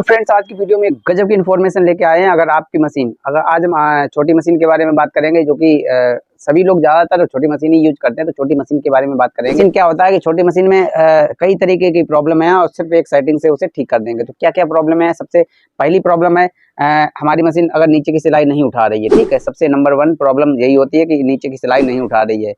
तो फ्रेंड्स आज की वीडियो में गजब की इन्फॉर्मेशन लेके आए हैं। अगर आपकी मशीन, अगर आज हम छोटी मशीन के बारे में बात करेंगे, जो कि सभी लोग ज्यादातर छोटी मशीन ही यूज करते हैं, तो छोटी मशीन के बारे में बात करेंगे। मशीन क्या होता है कि छोटी मशीन में कई तरीके की प्रॉब्लम है और सिर्फ एक सेटिंग से उसे ठीक कर देंगे। तो क्या क्या प्रॉब्लम है? सबसे पहली प्रॉब्लम है हमारी मशीन अगर नीचे की सिलाई नहीं उठा रही है। ठीक है, सबसे नंबर 1 प्रॉब्लम यही होती है कि नीचे की सिलाई नहीं उठा रही है।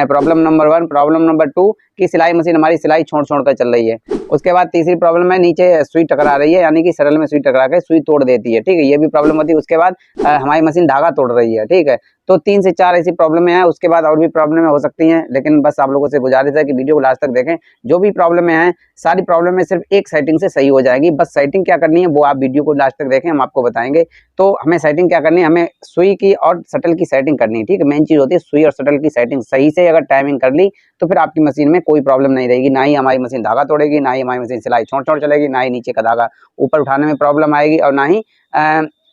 Problem number 1। प्रॉब्लम नंबर 2 कि सिलाई मशीन हमारी सिलाई छोड़ कर चल रही है। उसके बाद तीसरी प्रॉब्लम है नीचे सुई टकरा रही है, यानी कि सरल में सुई टकरा के सुई तोड़ देती है। ठीक है, ये भी प्रॉब्लम होती है। उसके बाद हमारी मशीन धागा तोड़ रही है। ठीक है, तो 3 से 4 ऐसी प्रॉब्लम है। उसके बाद और भी प्रॉब्लम हो सकती हैं, लेकिन बस आप लोगों से गुजारिश है कि वीडियो को लास्ट तक देखें। जो भी प्रॉब्लम है सारी प्रॉब्लम में सिर्फ एक सेटिंग से सही हो जाएगी। बस सेटिंग क्या करनी है वो आप वीडियो को लास्ट तक देखें, हम आपको बताएंगे। तो हमें सेटिंग क्या करनी है, हमें सुई की और शटल की सेटिंग करनी है। ठीक है, मेन चीज होती है सुई और शटल की सेटिंग सही से अगर टाइमिंग कर ली तो फिर आपकी मशीन में कोई प्रॉब्लम नहीं रहेगी। ना ही हमारी मशीन धागा तोड़ेगी, ना ही हमारी मशीन सिलाई छोड़ चलेगी, ना ही नीचे का धागा ऊपर उठाने में प्रॉब्लम आएगी, और ना ही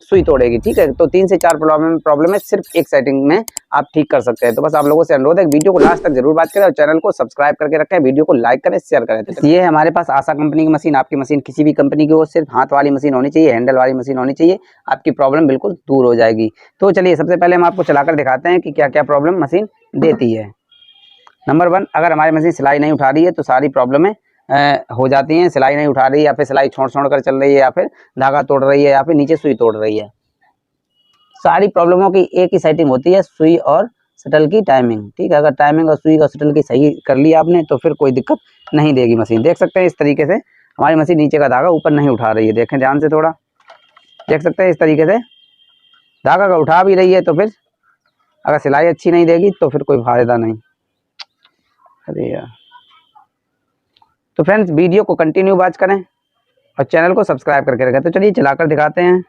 सुई तोड़ेगी। ठीक है, तो 3 से 4 प्रॉब्लम है सिर्फ एक सेटिंग में आप ठीक कर सकते हैं। तो बस आप लोगों से अनुरोध है वीडियो को लास्ट तक जरूर बात करें और चैनल को सब्सक्राइब करके रखें, वीडियो को लाइक करें, शेयर करें। तो ये है हमारे पास आशा कंपनी की मशीन। आपकी मशीन किसी भी कंपनी की हो, सिर्फ हाथ वाली मशीन होनी चाहिए, हैंडल वाली मशीन होनी चाहिए, आपकी प्रॉब्लम बिल्कुल दूर हो जाएगी। तो चलिए सबसे पहले हम आपको चलाकर दिखाते हैं कि क्या क्या प्रॉब्लम मशीन देती है। नंबर 1, अगर हमारी मशीन सिलाई नहीं उठा रही है तो सारी प्रॉब्लमें हो जाती हैं। सिलाई नहीं उठा रही है, या फिर सिलाई छोड़ कर चल रही है, या फिर धागा तोड़ रही है, या फिर नीचे सुई तोड़ रही है। सारी प्रॉब्लमों की एक ही सेटिंग होती है, सुई और शटल की टाइमिंग। ठीक है, अगर टाइमिंग और सुई और शटल की सही कर ली आपने तो फिर कोई दिक्कत नहीं देगी मशीन। देख सकते हैं इस तरीके से हमारी मशीन नीचे का धागा ऊपर नहीं उठा रही है। देखें ध्यान से, थोड़ा देख सकते हैं इस तरीके से धागा का उठा भी रही है, तो फिर अगर सिलाई अच्छी नहीं देगी तो फिर कोई फायदा नहीं। अरे यार, तो फ्रेंड्स वीडियो को कंटिन्यू वॉच करें और चैनल को सब्सक्राइब करके रखें। तो चलिए चलाकर दिखाते हैं।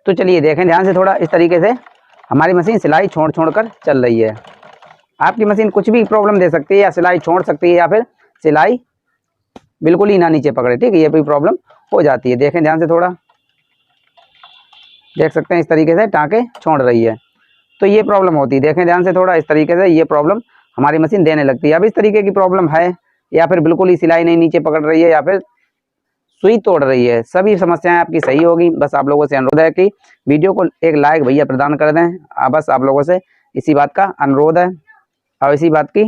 तो चलिए देखें ध्यान से थोड़ा, इस तरीके से हमारी मशीन सिलाई छोड़ कर चल रही है। आपकी मशीन कुछ भी प्रॉब्लम दे सकती है, या सिलाई छोड़ सकती है, या फिर सिलाई बिल्कुल ही ना नीचे पकड़े। ठीक है, ये भी प्रॉब्लम हो जाती है। देखें ध्यान से थोड़ा, देख सकते हैं इस तरीके से टाँके छोड़ रही है, तो ये प्रॉब्लम होती है। देखें ध्यान से थोड़ा, इस तरीके से ये प्रॉब्लम हमारी मशीन देने लगती है। अब इस तरीके की प्रॉब्लम है, या फिर बिल्कुल ही सिलाई नहीं नीचे पकड़ रही है, या फिर सुई तोड़ रही है, सभी समस्याएं आपकी सही होगी। बस आप लोगों से अनुरोध है कि वीडियो को एक लाइक भैया प्रदान कर दें। बस आप लोगों से इसी बात का अनुरोध है और इसी बात की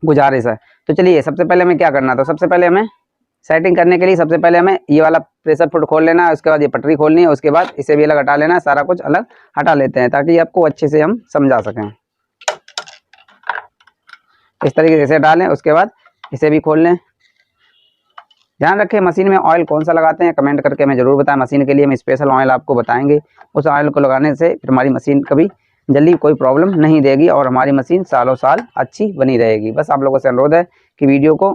गुजारिश है। तो चलिए सबसे पहले हमें क्या करना था, सबसे पहले हमें सेटिंग करने के लिए सबसे पहले हमें ये वाला प्रेशर फुट खोल लेना है। उसके बाद ये पटरी खोलनी है, उसके बाद इसे भी अलग हटा लेना है। सारा कुछ अलग हटा लेते हैं ताकि आपको अच्छे से हम समझा सकें। इस तरीके से डालें, उसके बाद इसे भी खोल लें। ध्यान रखें मशीन में ऑयल कौन सा लगाते हैं कमेंट करके हमें जरूर बताएं। मशीन के लिए हम स्पेशल ऑयल आपको बताएंगे। उस ऑयल को लगाने से फिर हमारी मशीन कभी जल्दी कोई प्रॉब्लम नहीं देगी और हमारी मशीन सालों साल अच्छी बनी रहेगी। बस आप लोगों से अनुरोध है कि वीडियो को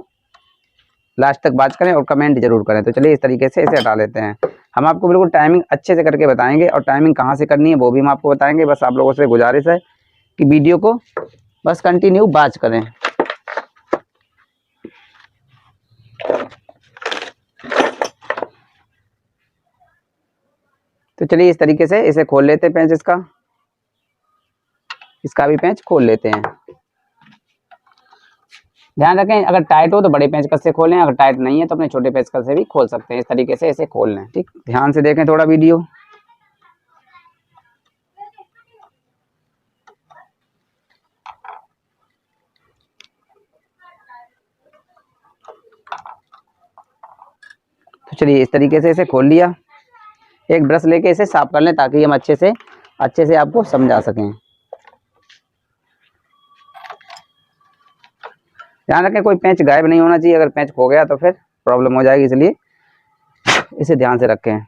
लास्ट तक वॉच करें और कमेंट जरूर करें। तो चलिए इस तरीके से इसे हटा लेते हैं। हम आपको बिल्कुल टाइमिंग अच्छे से करके बताएंगे और टाइमिंग कहाँ से करनी है वो भी हम आपको बताएंगे। बस आप लोगों से गुजारिश है कि वीडियो को बस कंटिन्यू वॉच करें। तो चलिए इस तरीके से इसे खोल लेते हैं, पेंच इसका भी पेंच खोल लेते हैं। ध्यान रखें अगर टाइट हो तो बड़े पेंचकस से खोलें, अगर टाइट नहीं है तो अपने छोटे पेंचकस से भी खोल सकते हैं। इस तरीके से इसे खोल लें। ठीक, ध्यान से देखें थोड़ा वीडियो। तो चलिए इस तरीके से इसे खोल लिया। एक ब्रश लेके इसे साफ कर लें ताकि हम अच्छे से आपको समझा सकें। ध्यान रखें कोई पेंच गायब नहीं होना चाहिए, अगर पेंच खो गया तो फिर प्रॉब्लम हो जाएगी, इसलिए इसे ध्यान से रखें।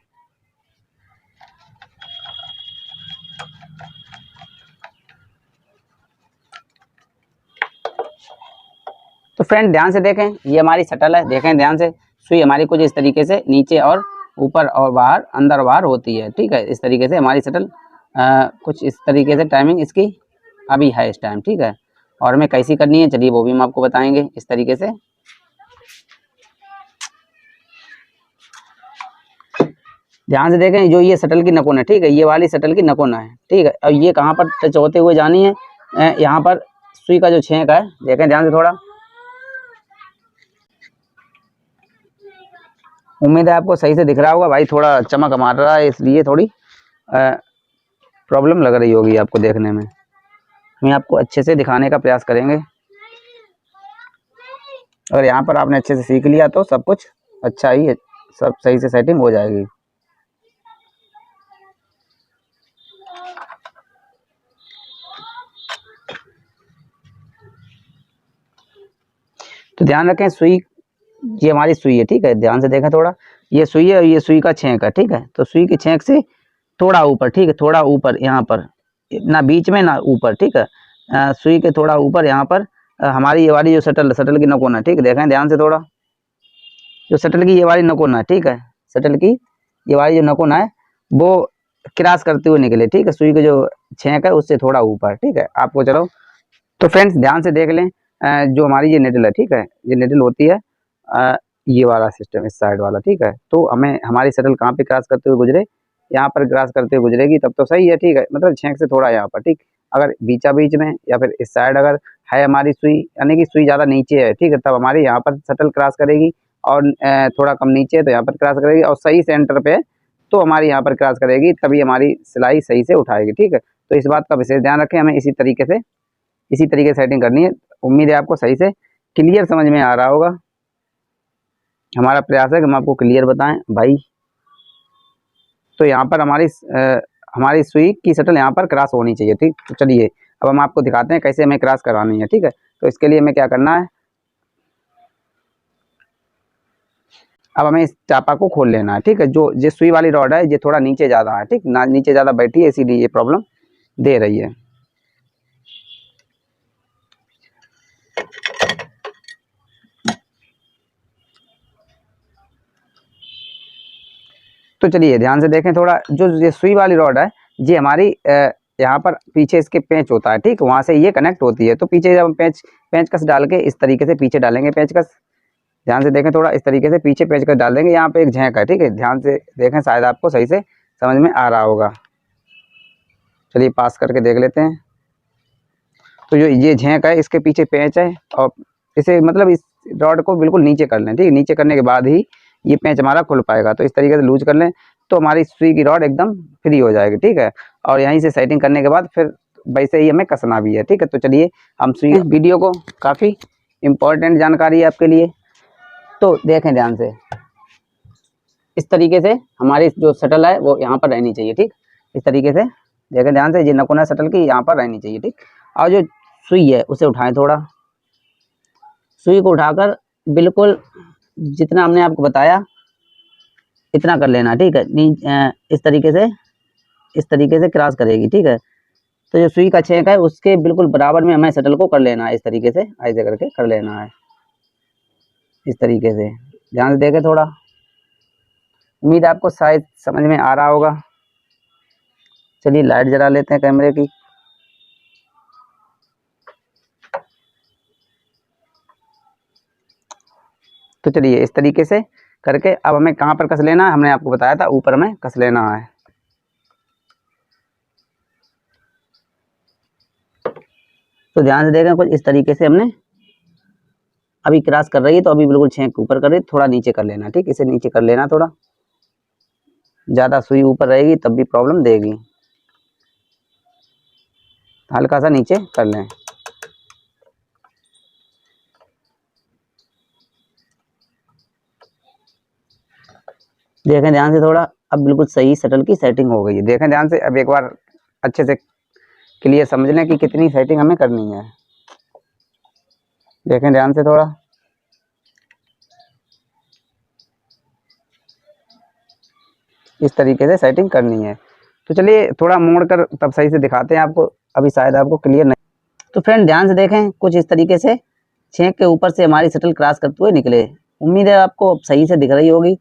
तो फ्रेंड ध्यान से देखें, ये हमारी शटल है। देखें ध्यान से, सुई हमारी कुछ इस तरीके से नीचे और ऊपर और बाहर, अंदर बाहर होती है। ठीक है, इस तरीके से हमारी शटल कुछ इस तरीके से टाइमिंग इसकी अभी है इस टाइम। ठीक है, और हमें कैसी करनी है चलिए वो भी हम आपको बताएंगे। इस तरीके से ध्यान से देखें, जो ये शटल की नकोन है, ठीक है, ये वाली शटल की नकोन है। ठीक है, और ये कहाँ पर टच होते हुए जानी है, यहाँ पर सुई का जो छेक है, देखें ध्यान से थोड़ा, उम्मीद है आपको सही से दिख रहा होगा भाई, थोड़ा चमक मार रहा है इसलिए थोड़ी प्रॉब्लम लग रही होगी आपको देखने में। हम आपको अच्छे से दिखाने का प्रयास करेंगे। अगर यहाँ पर आपने अच्छे से सीख लिया तो सब कुछ अच्छा ही है, सब सही से सेटिंग हो जाएगी। तो ध्यान रखें, सुई, ये हमारी सुई है, ठीक है, ध्यान से देखें थोड़ा, ये सुई है, ये सुई का छेंक है, ठीक है। तो सुई की छेंक से थोड़ा ऊपर, ठीक है, थोड़ा ऊपर यहाँ पर, ना बीच में ना ऊपर, ठीक है, सुई के थोड़ा ऊपर यहाँ पर हमारी ये वाली जो सटल की नकोना, ठीक है, देखें ध्यान से थोड़ा, जो सटल की ये वाली नकोना है, ठीक है, सटल की ये वाली जो नकोना है वो क्रॉस करते हुए निकले, ठीक है, सुई के जो छेंक है उससे थोड़ा ऊपर, ठीक है आपको। चलो तो फ्रेंड्स ध्यान से देख लें, जो हमारी ये निडल है, ठीक है, ये निडल होती है ये वाला सिस्टम, इस साइड वाला, ठीक है। तो हमें हमारी शटल कहाँ पे क्रॉस करते हुए गुजरे, यहाँ पर क्रॉस करते हुए गुजरेगी तब तो सही है, ठीक है, मतलब छेंक से थोड़ा यहाँ पर, ठीक। अगर बीचा बीच में या फिर इस साइड अगर है हमारी सुई, यानी कि सुई ज़्यादा नीचे है, ठीक है, तब हमारी यहाँ पर शटल क्रॉस करेगी, और थोड़ा कम नीचे है तो यहाँ पर क्रॉस करेगी, और सही सेंटर पे तो हमारी यहाँ पर क्रॉस करेगी, तभी हमारी सिलाई सही से उठाएगी, ठीक है। तो इस बात का विशेष ध्यान रखें, हमें इसी तरीके से सेटिंग करनी है। उम्मीद है आपको सही से क्लियर समझ में आ रहा होगा। हमारा प्रयास है कि हम आपको क्लियर बताएं भाई। तो यहाँ पर हमारी सुई की शटल यहाँ पर क्रॉस होनी चाहिए, ठीक। तो चलिए अब हम आपको दिखाते हैं कैसे हमें क्रॉस करवानी है, ठीक है। तो इसके लिए हमें क्या करना है, अब हमें इस चापा को खोल लेना है, ठीक है। जो सुई वाली रॉड है ये थोड़ा नीचे ज़्यादा है, ठीक, ना नीचे ज़्यादा बैठी है, इसीलिए ये प्रॉब्लम दे रही है। तो चलिए ध्यान से देखें थोड़ा, जो ये सुई वाली रॉड है ये हमारी यहाँ पर पीछे इसके पेंच होता है, ठीक, वहाँ से ये कनेक्ट होती है। तो पीछे जब हम पेंचकस डाल के इस तरीके से पीछे डालेंगे पेंचकस, ध्यान से देखें थोड़ा, इस तरीके से पीछे पेंचकस डाल देंगे। यहाँ पे एक झेंक है, ठीक है, ध्यान से देखें, शायद आपको सही से समझ में आ रहा होगा। चलिए पास करके देख लेते हैं। तो जो ये झेंक है इसके पीछे पेंच है, और इसे मतलब इस रॉड को बिल्कुल नीचे कर लें, ठीक है, नीचे करने के बाद ही ये पेंच हमारा खुल पाएगा। तो इस तरीके से लूज कर लें तो हमारी सुई की रॉड एकदम फ्री हो जाएगी, ठीक है। और यहीं से सेटिंग करने के बाद फिर वैसे ही हमें कसना भी है, ठीक है। तो चलिए हम सुई, वीडियो को काफ़ी इम्पोर्टेंट जानकारी है आपके लिए, तो देखें ध्यान से। इस तरीके से हमारी जो शटल है वो यहाँ पर रहनी चाहिए, ठीक, इस तरीके से देखें ध्यान से, ये नकोना शटल की यहाँ पर रहनी चाहिए, ठीक। और जो सुई है उसे उठाएं थोड़ा, सुई को उठाकर बिल्कुल जितना हमने आपको बताया इतना कर लेना, ठीक है। इस तरीके से क्रॉस करेगी, ठीक है। तो जो सुई का छेंक है उसके बिल्कुल बराबर में हमें शटल को कर लेना है, इस तरीके से ऐसे करके कर लेना है, इस तरीके से ध्यान से देखें थोड़ा। उम्मीद आपको शायद समझ में आ रहा होगा। चलिए लाइट जला लेते हैं कैमरे की। तो चलिए इस तरीके से करके अब हमें कहाँ पर कस लेना है, हमने आपको बताया था ऊपर में कस लेना है। तो ध्यान से देखें, कुछ इस तरीके से हमने अभी क्रॉस कर रही है तो अभी बिल्कुल छेंक ऊपर कर रही है, थोड़ा नीचे कर लेना, ठीक, इसे नीचे कर लेना, थोड़ा ज़्यादा सुई ऊपर रहेगी तब भी प्रॉब्लम देगी, हल्का सा नीचे कर लें। देखें ध्यान से थोड़ा, अब बिल्कुल सही शटल की सेटिंग हो गई है। देखें ध्यान से, अब एक बार अच्छे से क्लियर समझ लें कि कितनी सेटिंग हमें करनी है। देखें ध्यान से थोड़ा, इस तरीके से सेटिंग करनी है। तो चलिए थोड़ा मोड़ कर तब सही से दिखाते हैं आपको, अभी शायद आपको क्लियर नहीं। तो फ्रेंड ध्यान से देखें, कुछ इस तरीके से छेंक के ऊपर से हमारी शटल क्रॉस करते हुए निकले। उम्मीद है आपको सही से दिख रही होगी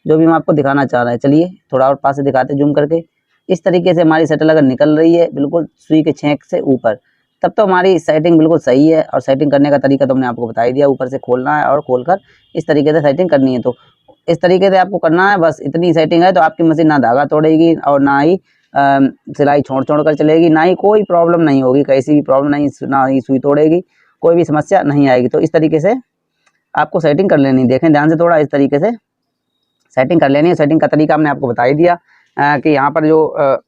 जो भी हम आपको दिखाना चाह रहे हैं। चलिए थोड़ा और पास से दिखाते जूम करके। इस तरीके से हमारी शटल अगर निकल रही है बिल्कुल सुई के छेंक से ऊपर, तब तो हमारी सेटिंग बिल्कुल सही है। और सेटिंग करने का तरीका तो हमने आपको बता ही दिया, ऊपर से खोलना है और खोलकर इस तरीके से सेटिंग करनी है। तो इस तरीके से आपको करना है, बस इतनी सेटिंग है तो आपकी मशीन ना धागा तोड़ेगी और ना ही सिलाई छोड़ कर चलेगी, ना ही कोई प्रॉब्लम नहीं होगी, कैसी भी प्रॉब्लम नहीं, ना ही सुई तोड़ेगी, कोई भी समस्या नहीं आएगी। तो इस तरीके से आपको सेटिंग कर लेनी। देखें ध्यान से थोड़ा, इस तरीके से सेटिंग कर लेनी है। सेटिंग का तरीका हमने आपको बता ही दिया कि यहाँ पर जो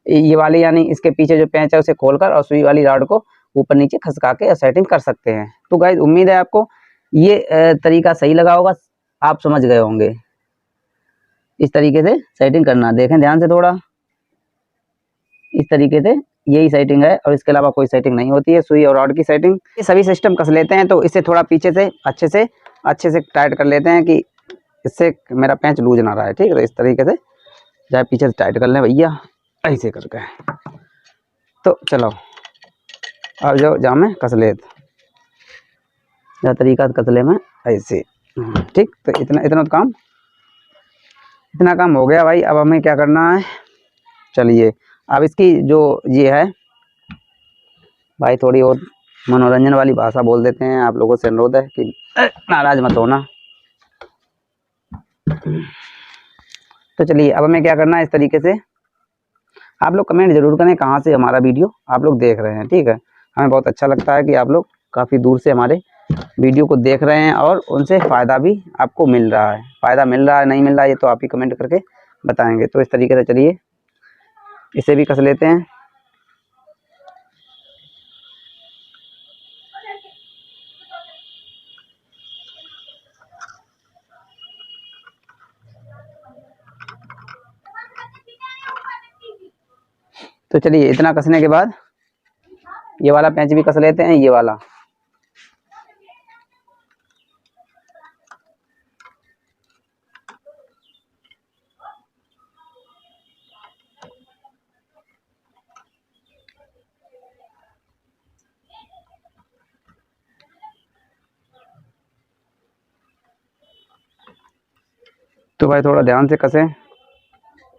ये वाली यानी इसके पीछे जो पेंच है उसे खोलकर और सुई वाली रॉड को ऊपर नीचे खसका के सेटिंग कर सकते हैं। तो गाइस उम्मीद है आपको ये तरीका सही लगा होगा, आप समझ गए होंगे। इस तरीके से सेटिंग करना, देखें ध्यान से थोड़ा, इस तरीके से यही सेटिंग है और इसके अलावा कोई सेटिंग नहीं होती है सुई और रॉड की सेटिंग। ये सभी सिस्टम कस लेते हैं तो इसे थोड़ा पीछे से अच्छे से टाइट कर लेते हैं कि इससे मेरा पेंच लूज ना रहा है, ठीक है। तो इस तरीके से चाहे पीछे से टाइट कर लें भैया, ऐसे करके। तो चलो अब जो जामे कस ले, तरीका कस ले में ऐसे, ठीक। तो इतना काम हो गया भाई। अब हमें क्या करना है, चलिए अब इसकी जो ये है भाई थोड़ी और मनोरंजन वाली भाषा बोल देते हैं। आप लोगों से अनुरोध है कि नाराज मत होना। तो चलिए अब हमें क्या करना है, इस तरीके से आप लोग कमेंट जरूर करें कहाँ से हमारा वीडियो आप लोग देख रहे हैं, ठीक है। हमें बहुत अच्छा लगता है कि आप लोग काफ़ी दूर से हमारे वीडियो को देख रहे हैं और उनसे फ़ायदा भी आपको मिल रहा है। फ़ायदा मिल रहा है नहीं मिल रहा है ये तो आप ही कमेंट करके बताएंगे। तो इस तरीके से चलिए इसे भी कस लेते हैं। तो चलिए इतना कसने के बाद ये वाला पेंच भी कस लेते हैं, ये वाला। तो भाई थोड़ा ध्यान से कसें,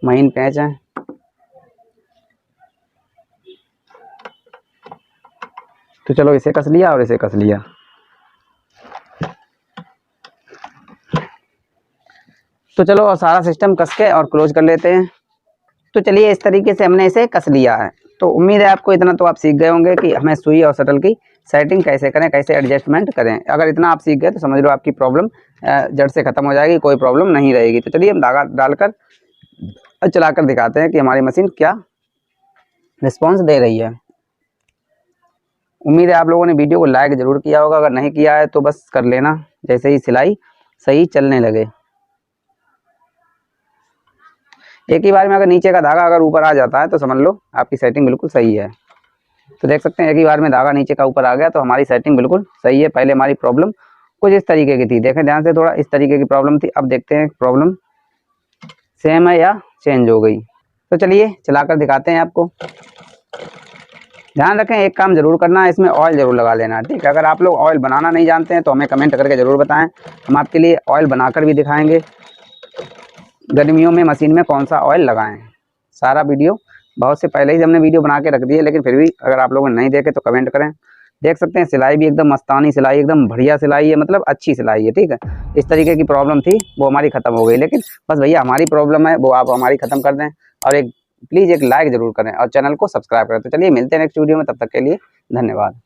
महीन पेंच है। तो चलो इसे कस लिया और इसे कस लिया। तो चलो और सारा सिस्टम कस के और क्लोज कर लेते हैं। तो चलिए इस तरीके से हमने इसे कस लिया है। तो उम्मीद है आपको इतना तो आप सीख गए होंगे कि हमें सुई और शटल की सेटिंग कैसे करें, कैसे एडजस्टमेंट करें। अगर इतना आप सीख गए तो समझ लो आपकी प्रॉब्लम जड़ से ख़त्म हो जाएगी, कोई प्रॉब्लम नहीं रहेगी। तो चलिए हम धागा डालकर चलाकर दिखाते हैं कि हमारी मशीन क्या रिस्पॉन्स दे रही है। उम्मीद है आप लोगों ने वीडियो को लाइक ज़रूर किया होगा, अगर नहीं किया है तो बस कर लेना जैसे ही सिलाई सही चलने लगे। एक ही बार में अगर नीचे का धागा अगर ऊपर आ जाता है तो समझ लो आपकी सेटिंग बिल्कुल सही है। तो देख सकते हैं एक ही बार में धागा नीचे का ऊपर आ गया तो हमारी सेटिंग बिल्कुल सही है। पहले हमारी प्रॉब्लम कुछ इस तरीके की थी, देखें ध्यान से थोड़ा, इस तरीके की प्रॉब्लम थी। अब देखते हैं प्रॉब्लम सेम है या चेंज हो गई। तो चलिए चलाकर दिखाते हैं आपको। ध्यान रखें एक काम जरूर करना है, इसमें ऑयल ज़रूर लगा लेना, ठीक है। अगर आप लोग ऑयल बनाना नहीं जानते हैं तो हमें कमेंट करके ज़रूर बताएं, हम आपके लिए ऑयल बनाकर भी दिखाएंगे। गर्मियों में मशीन में कौन सा ऑयल लगाएं, सारा वीडियो बहुत से पहले ही हमने वीडियो बना के रख दी है, लेकिन फिर भी अगर आप लोगों ने नहीं देखे तो कमेंट करें। देख सकते हैं सिलाई भी एकदम मस्तानी सिलाई, एकदम बढ़िया सिलाई है, मतलब अच्छी सिलाई है, ठीक है। इस तरीके की प्रॉब्लम थी वो हमारी ख़त्म हो गई, लेकिन बस भैया हमारी प्रॉब्लम है वो आप हमारी ख़त्म कर दें। और एक प्लीज़ एक लाइक ज़रूर करें और चैनल को सब्सक्राइब करें। तो चलिए मिलते हैं नेक्स्ट वीडियो में, तब तक के लिए धन्यवाद।